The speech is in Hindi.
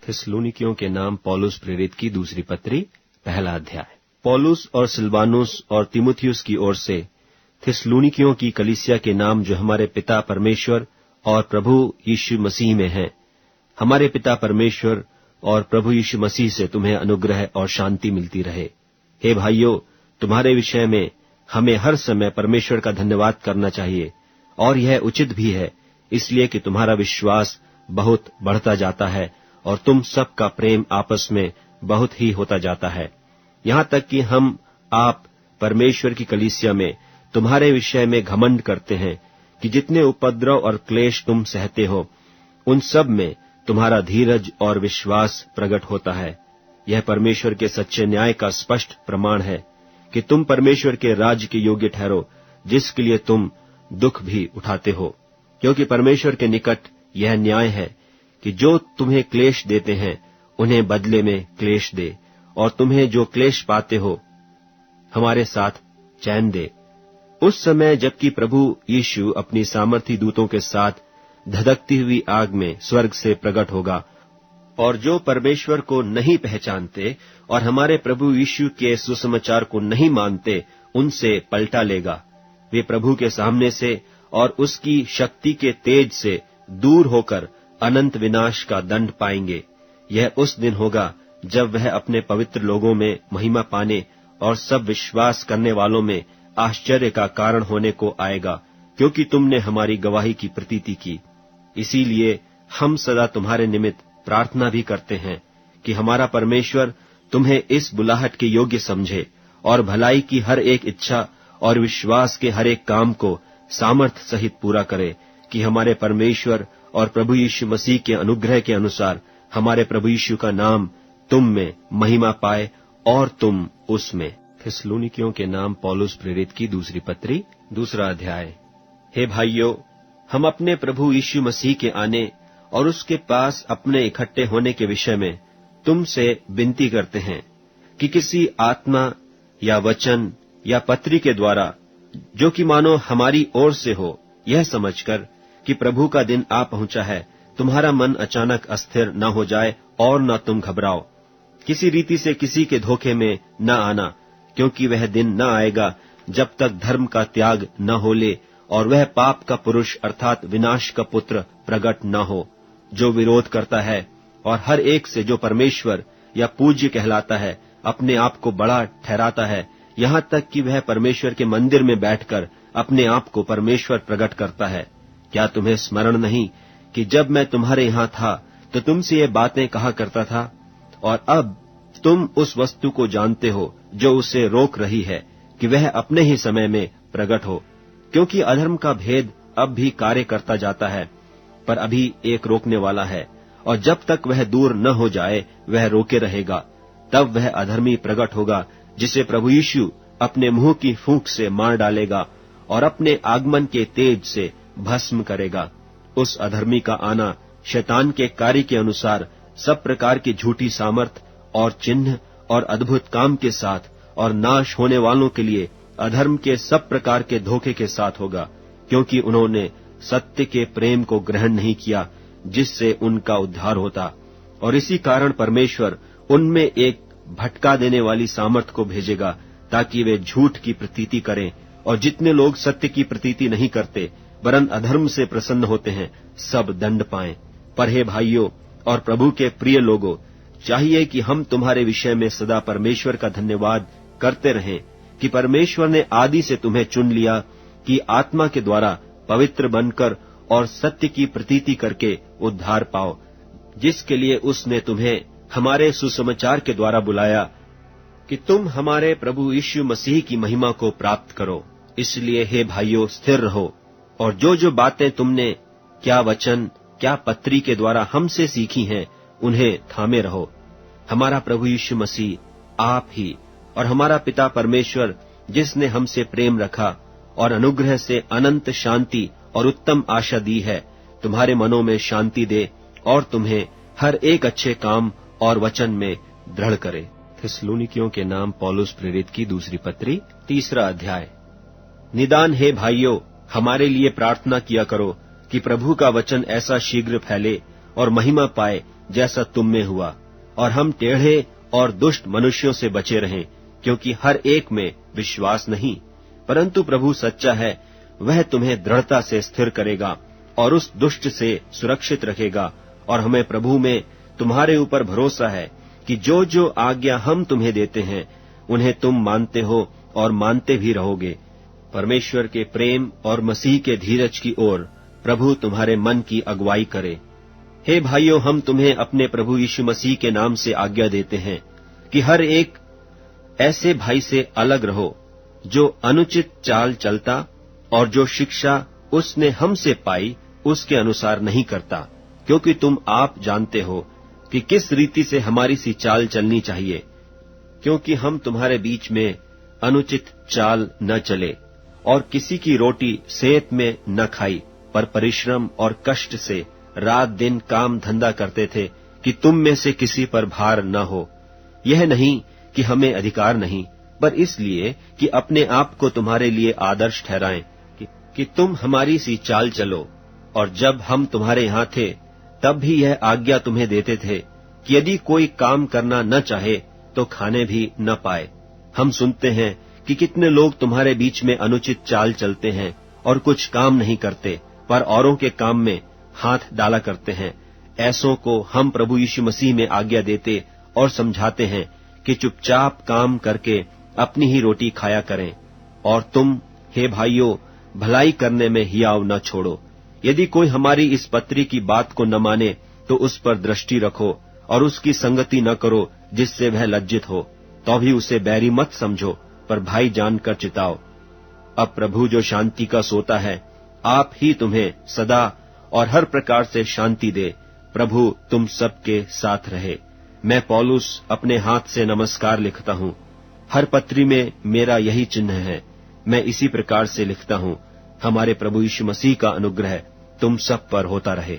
थिस्सलुनीकियों के नाम पौलुस प्रेरित की दूसरी पत्री, पहला अध्याय। पौलुस और सिलवानुस और तीमुथियुस की ओर से थिस्सलुनीकियों की कलीसिया के नाम जो हमारे पिता परमेश्वर और प्रभु यीशु मसीह में है। हमारे पिता परमेश्वर और प्रभु यीशु मसीह से तुम्हें अनुग्रह और शांति मिलती रहे। हे भाइयों, तुम्हारे विषय में हमें हर समय परमेश्वर का धन्यवाद करना चाहिए, और यह उचित भी है, इसलिए कि तुम्हारा विश्वास बहुत बढ़ता जाता है और तुम सबका प्रेम आपस में बहुत ही होता जाता है, यहाँ तक कि आप परमेश्वर की कलीसिया में तुम्हारे विषय में घमंड करते हैं कि जितने उपद्रव और क्लेश तुम सहते हो, उन सब में तुम्हारा धीरज और विश्वास प्रकट होता है। यह परमेश्वर के सच्चे न्याय का स्पष्ट प्रमाण है कि तुम परमेश्वर के राज्य के योग्य ठहरो, जिसके लिए तुम दुख भी उठाते हो। क्योंकि परमेश्वर के निकट यह न्याय है कि जो तुम्हें क्लेश देते हैं उन्हें बदले में क्लेश दे, और तुम्हें जो क्लेश पाते हो हमारे साथ चैन दे। उस समय जबकि प्रभु यीशु अपनी सामर्थी दूतों के साथ धधकती हुई आग में स्वर्ग से प्रकट होगा, और जो परमेश्वर को नहीं पहचानते और हमारे प्रभु यीशु के सुसमाचार को नहीं मानते, उनसे पलटा लेगा। वे प्रभु के सामने से और उसकी शक्ति के तेज से दूर होकर अनंत विनाश का दंड पाएंगे। यह उस दिन होगा जब वह अपने पवित्र लोगों में महिमा पाने और सब विश्वास करने वालों में आश्चर्य का कारण होने को आएगा, क्योंकि तुमने हमारी गवाही की प्रतीति की। इसीलिए हम सदा तुम्हारे निमित्त प्रार्थना भी करते हैं कि हमारा परमेश्वर तुम्हें इस बुलाहट के योग्य समझे और भलाई की हर एक इच्छा और विश्वास के हर एक काम को सामर्थ सहित पूरा करे, कि हमारे परमेश्वर और प्रभु यीशु मसीह के अनुग्रह के अनुसार हमारे प्रभु यीशु का नाम तुम में महिमा पाए और तुम उसमें। थिस्सलुनीकियों के नाम पौलुस प्रेरित की दूसरी पत्री, दूसरा अध्याय। हे भाइयों, हम अपने प्रभु यीशु मसीह के आने और उसके पास अपने इकट्ठे होने के विषय में तुमसे विनती करते हैं कि किसी आत्मा या वचन या पत्री के द्वारा, जो कि मानो हमारी ओर से हो, यह समझकर कि प्रभु का दिन आ पहुंचा है, तुम्हारा मन अचानक अस्थिर न हो जाए और न तुम घबराओ। किसी रीति से किसी के धोखे में न आना, क्योंकि वह दिन न आएगा जब तक धर्म का त्याग न हो ले और वह पाप का पुरुष अर्थात विनाश का पुत्र प्रकट न हो, जो विरोध करता है और हर एक से जो परमेश्वर या पूज्य कहलाता है अपने आप को बड़ा ठहराता है, यहाँ तक कि वह परमेश्वर के मंदिर में बैठकर अपने आप को परमेश्वर प्रकट करता है। क्या तुम्हें स्मरण नहीं कि जब मैं तुम्हारे यहाँ था तो तुमसे ये बातें कहा करता था, और अब तुम उस वस्तु को जानते हो जो उसे रोक रही है कि वह अपने ही समय में प्रकट हो। क्योंकि अधर्म का भेद अब भी कार्य करता जाता है, पर अभी एक रोकने वाला है, और जब तक वह दूर न हो जाए वह रोके रहेगा। तब वह अधर्मी प्रकट होगा, जिसे प्रभु यीशु अपने मुंह की फूंक से मार डालेगा और अपने आगमन के तेज से भस्म करेगा। उस अधर्मी का आना शैतान के कार्य के अनुसार सब प्रकार की झूठी सामर्थ और चिन्ह और अद्भुत काम के साथ और नाश होने वालों के लिए अधर्म के सब प्रकार के धोखे के साथ होगा, क्योंकि उन्होंने सत्य के प्रेम को ग्रहण नहीं किया, जिससे उनका उद्धार होता। और इसी कारण परमेश्वर उनमें एक भटका देने वाली सामर्थ को भेजेगा, ताकि वे झूठ की प्रतीति करें, और जितने लोग सत्य की प्रतीति नहीं करते वरन अधर्म से प्रसन्न होते हैं, सब दंड पाएं। पर हे भाइयों और प्रभु के प्रिय लोगों, चाहिए कि हम तुम्हारे विषय में सदा परमेश्वर का धन्यवाद करते रहें कि परमेश्वर ने आदि से तुम्हें चुन लिया कि आत्मा के द्वारा पवित्र बनकर और सत्य की प्रतीति करके उद्धार पाओ, जिसके लिए उसने तुम्हें हमारे सुसमाचार के द्वारा बुलाया कि तुम हमारे प्रभु यीशु मसीह की महिमा को प्राप्त करो। इसलिए हे भाइयों, स्थिर रहो, और जो बातें तुमने क्या वचन क्या पत्री के द्वारा हमसे सीखी हैं, उन्हें थामे रहो। हमारा प्रभु यीशु मसीह आप ही और हमारा पिता परमेश्वर, जिसने हमसे प्रेम रखा और अनुग्रह से अनंत शांति और उत्तम आशा दी है, तुम्हारे मनों में शांति दे और तुम्हें हर एक अच्छे काम और वचन में दृढ़ करे। थिस्सलुनीकियों के नाम पौलुस प्रेरित की दूसरी पत्री, तीसरा अध्याय। निदान हे भाइयों, हमारे लिए प्रार्थना किया करो कि प्रभु का वचन ऐसा शीघ्र फैले और महिमा पाए जैसा तुम में हुआ, और हम टेढ़े और दुष्ट मनुष्यों से बचे रहें, क्योंकि हर एक में विश्वास नहीं। परंतु प्रभु सच्चा है, वह तुम्हें दृढ़ता से स्थिर करेगा और उस दुष्ट से सुरक्षित रखेगा। और हमें प्रभु में तुम्हारे ऊपर भरोसा है कि जो जो आज्ञा हम तुम्हें देते हैं उन्हें तुम मानते हो और मानते भी रहोगे। परमेश्वर के प्रेम और मसीह के धीरज की ओर प्रभु तुम्हारे मन की अगुवाई करे। हे भाइयों, हम तुम्हें अपने प्रभु यीशु मसीह के नाम से आज्ञा देते हैं कि हर एक ऐसे भाई से अलग रहो जो अनुचित चाल चलता और जो शिक्षा उसने हमसे पाई उसके अनुसार नहीं करता, क्योंकि तुम आप जानते हो कि किस रीति से हमारी सी चाल चलनी चाहिए। क्योंकि हम तुम्हारे बीच में अनुचित चाल न चले और किसी की रोटी सेहत में न खाई, पर परिश्रम और कष्ट से रात दिन काम धंधा करते थे कि तुम में से किसी पर भार न हो। यह नहीं कि हमें अधिकार नहीं, पर इसलिए कि अपने आप को तुम्हारे लिए आदर्श ठहराएं कि तुम हमारी सी चाल चलो। और जब हम तुम्हारे यहाँ थे तब भी यह आज्ञा तुम्हें देते थे कि यदि कोई काम करना न चाहे तो खाने भी न पाए। हम सुनते हैं कि कितने लोग तुम्हारे बीच में अनुचित चाल चलते हैं और कुछ काम नहीं करते, पर औरों के काम में हाथ डाला करते हैं। ऐसों को हम प्रभु यीशु मसीह में आज्ञा देते और समझाते हैं कि चुपचाप काम करके अपनी ही रोटी खाया करें। और तुम, हे भाइयों, भलाई करने में हियाव न छोड़ो। यदि कोई हमारी इस पत्री की बात को न माने तो उस पर दृष्टि रखो और उसकी संगति न करो जिससे वह लज्जित हो। तो भी उसे बैरी मत समझो, पर भाई जानकर चिताओ। अब प्रभु जो शांति का सोता है, आप ही तुम्हें सदा और हर प्रकार से शांति दे। प्रभु तुम सबके साथ रहे। मैं पौलुस अपने हाथ से नमस्कार लिखता हूँ। हर पत्री में मेरा यही चिन्ह है। मैं इसी प्रकार से लिखता हूँ। हमारे प्रभु यीशु मसीह का अनुग्रह तुम सब पर होता रहे।